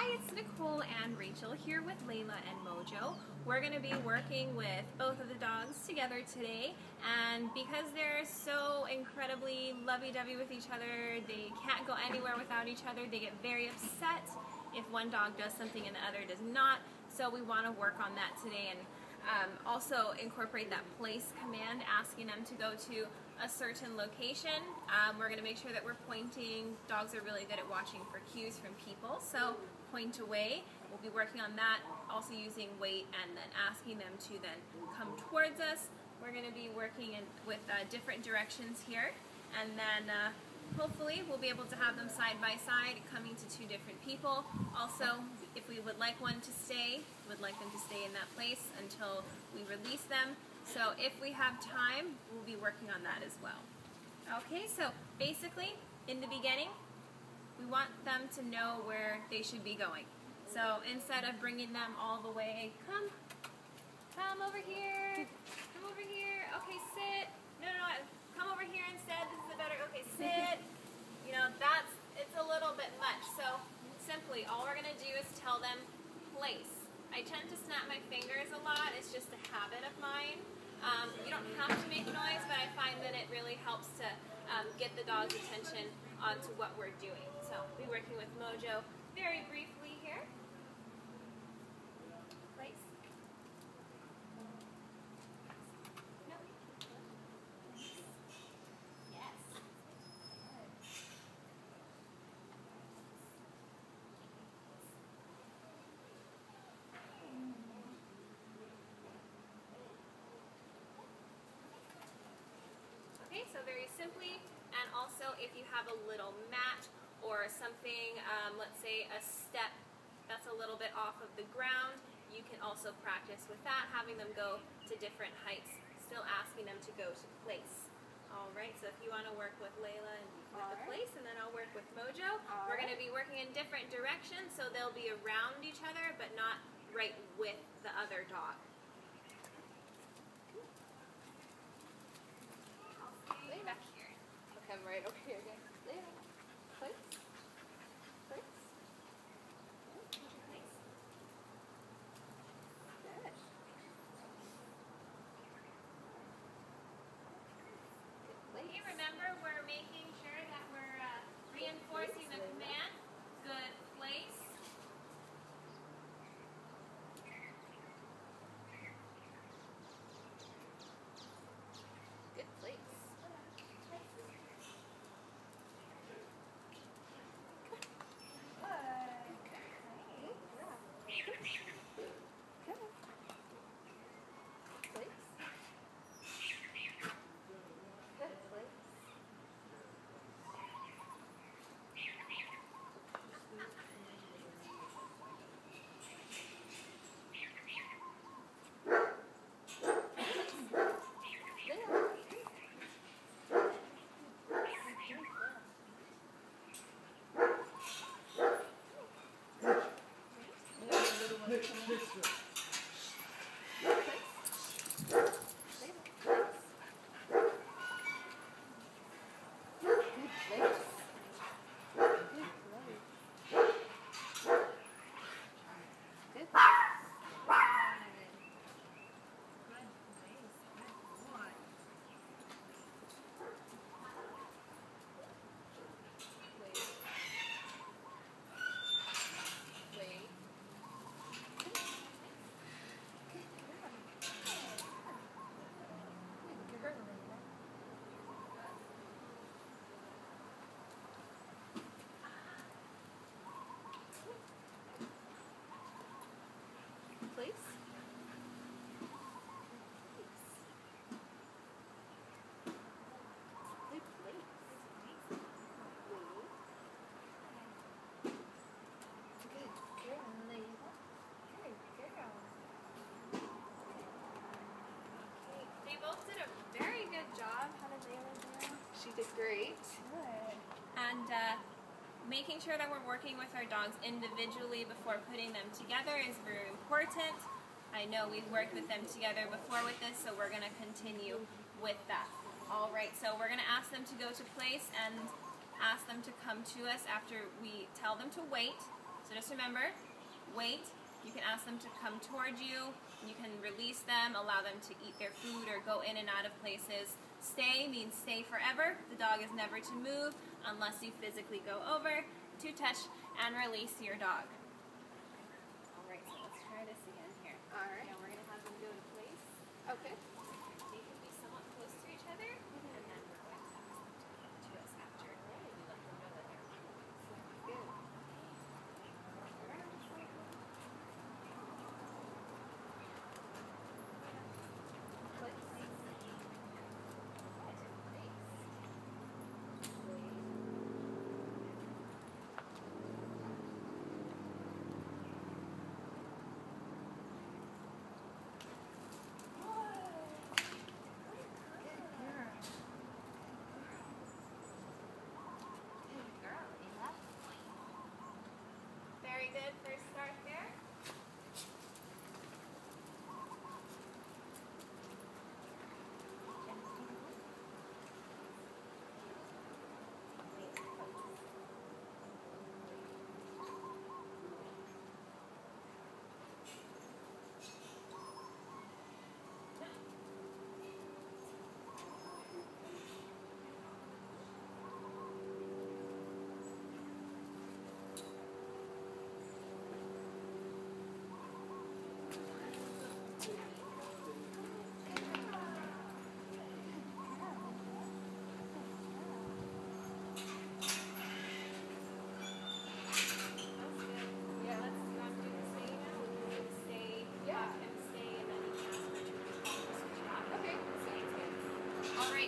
Hi, it's Nicole and Rachel here with Layla and Mojo. We're going to be working with both of the dogs together today, and because they're so incredibly lovey-dovey with each other, they can't go anywhere without each other. They get very upset if one dog does something and the other does not, so we want to work on that today and also incorporate that place command, asking them to go to a certain location. We're going to make sure that we're pointing. Dogs are really good at watching for cues from people, so point away. We'll be working on that, also using wait and then asking them to then come towards us. We're going to be working with different directions here, and then hopefully we'll be able to have them side by side, coming to two different people. Also, if we would like one to stay, we would like them to stay in that place until we release them. So if we have time, we'll be working on that as well. Okay, so basically, in the beginning, we want them to know where they should be going. So instead of bringing them all the way, come over here, come over here, okay, sit. No, come over here instead, this is a better, okay, sit. You know, it's a little bit much. So simply, all we're gonna do is tell them place. I tend to snap my fingers a lot, it's just a habit of mine. You don't have to make noise, but I find that it really helps to get the dog's attention onto what we're doing. So we'll be working with Mojo very briefly here. Place. No. Yes. Okay, so very simply, and also if you have a little mat or something, let's say a step that's a little bit off of the ground, you can also practice with that, having them go to different heights, still asking them to go to place. Alright, so if you want to work with Layla and with the place, and then I'll work with Mojo. We're going to be working in different directions, so they'll be around each other, but not right with the other dog. Lay back here. I'll come right over here again. Layla. Place. Place. Nice. Good. Okay, remember we're making sure that we're reinforcing the command. Good place. Good place. Place. Good place. Good girl, Layla. Good girl. Okay, they both did a very good job. How did Layla do? She did great. Good. And making sure that we're working with our dogs individually before putting them together is very important. I know we've worked with them together before with this, so we're going to continue with that. Alright, so we're going to ask them to go to place and ask them to come to us after we tell them to wait. So So just remember, wait. You can ask them to come towards you. You can release them, allow them to eat their food or go in and out of places. Stay means stay forever. The dog is never to move unless you physically go over to touch and release your dog. All right, so let's try this again here. All right. Now we're going to have them go to place. Okay. They can be somewhat close to each other, and then we're going to ask them to come to us after we let them know that they're coming. Good. Very good. First start there.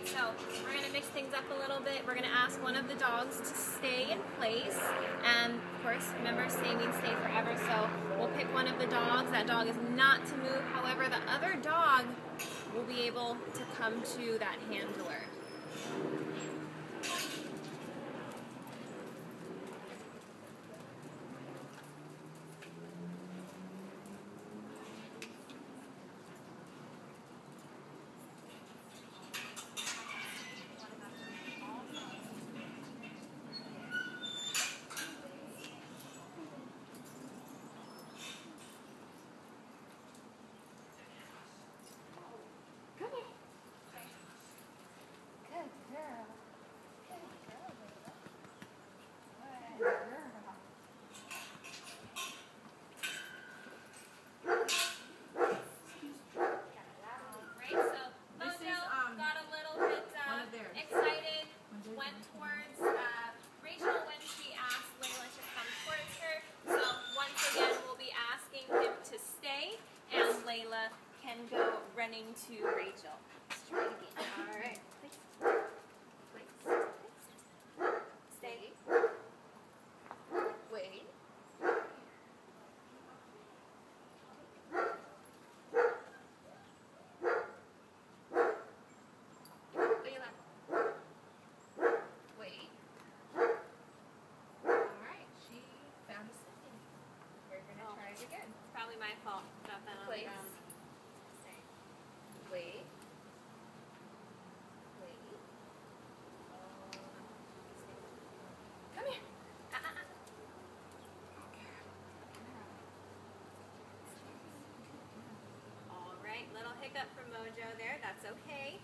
So we're going to mix things up a little bit. We're going to ask one of the dogs to stay in place. And of course, remember, stay means stay forever. So we'll pick one of the dogs. That dog is not to move. However, the other dog will be able to come to that handler. Layla can go running to Rachel. Let's try it again. All right. Stay. Wait. Layla. Wait. All right. She found a sitting. We're going to try it again. It's probably my fault. Got that on the Place. ground. Stay. Wait. Come here. All right, little hiccup from Mojo there. That's okay.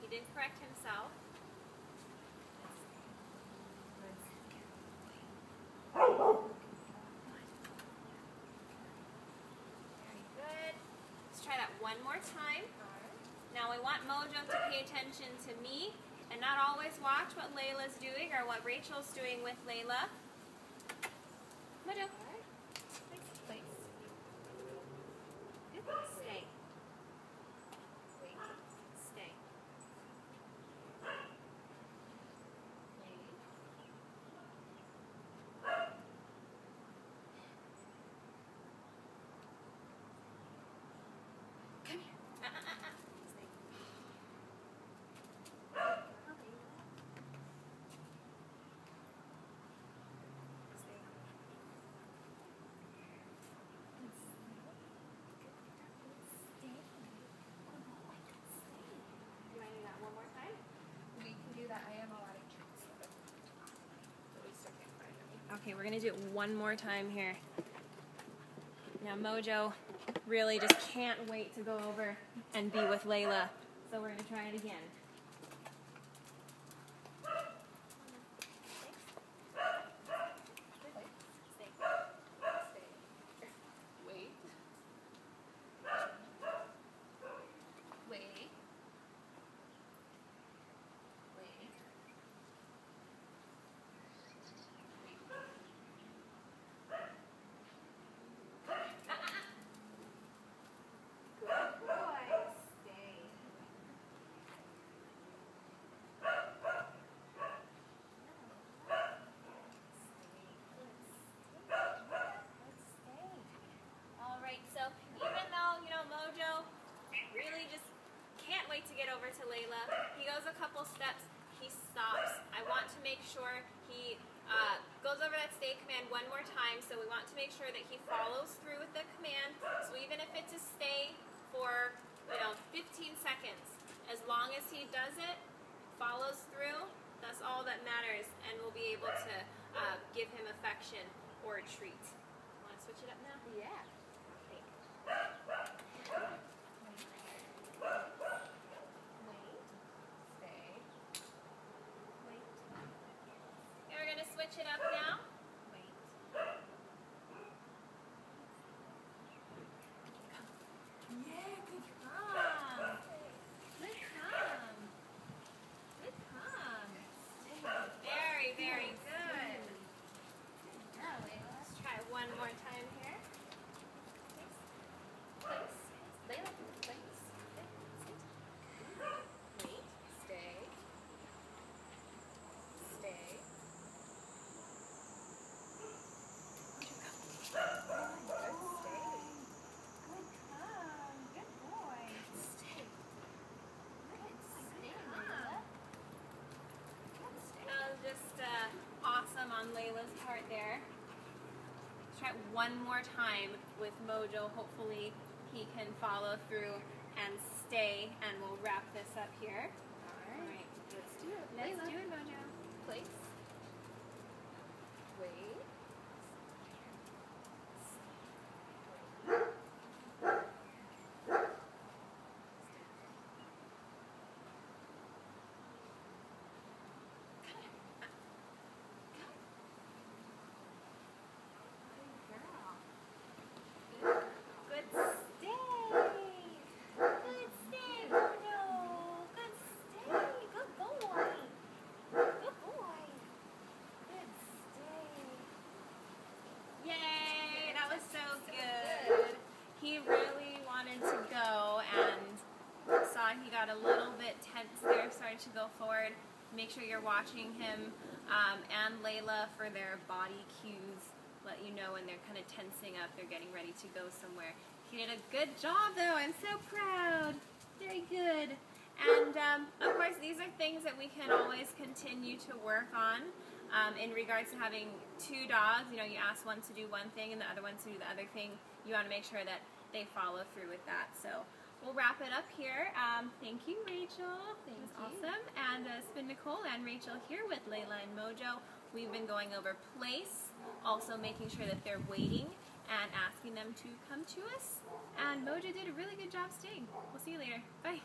He did correct himself. Very good. Let's try that one more time. Now we want Mojo to pay attention to me and not always watch what Layla's doing or what Rachel's doing with Layla. Mojo. Place. Stay. Stay. Come here. Stay. Stay. Okay, we're gonna do it one more time here. Now Mojo really just can't wait to go over and be with Layla. So we're gonna try it again. To get over to Layla. He goes a couple steps, he stops. I want to make sure he goes over that stay command one more time, so we want to make sure that he follows through with the command. So even if it's a stay for 15 seconds, as long as he does it, follows through, that's all that matters, and we'll be able to give him affection or a treat. Want to switch it up now? Yeah. Switch it up now. Wait. Yeah, good come. Good come. Good come. Very, very good. Now, Layla. Let's try one more time here. Place. Layla, place. Wait. Stay. Stay. Awesome on Layla's part there. Let's try it one more time with Mojo. Hopefully he can follow through and stay, and we'll wrap this up here. All right. Let's do it. Let's Layla. do it, Mojo. Place. Wait. He really wanted to go and saw he got a little bit tense there, started to go forward. Make sure you're watching him and Layla for their body cues. Let you know when they're kind of tensing up, they're getting ready to go somewhere. He did a good job though, I'm so proud. Very good. And of course these are things that we can always continue to work on. In regards to having two dogs, you ask one to do one thing and the other one to do the other thing. You want to make sure that they follow through with that. So we'll wrap it up here. Thank you, Rachel. Thanks. Awesome. And it's been Nicole and Rachel here with Layla and Mojo. We've been going over place, also making sure that they're waiting and asking them to come to us. And Mojo did a really good job staying. We'll see you later. Bye.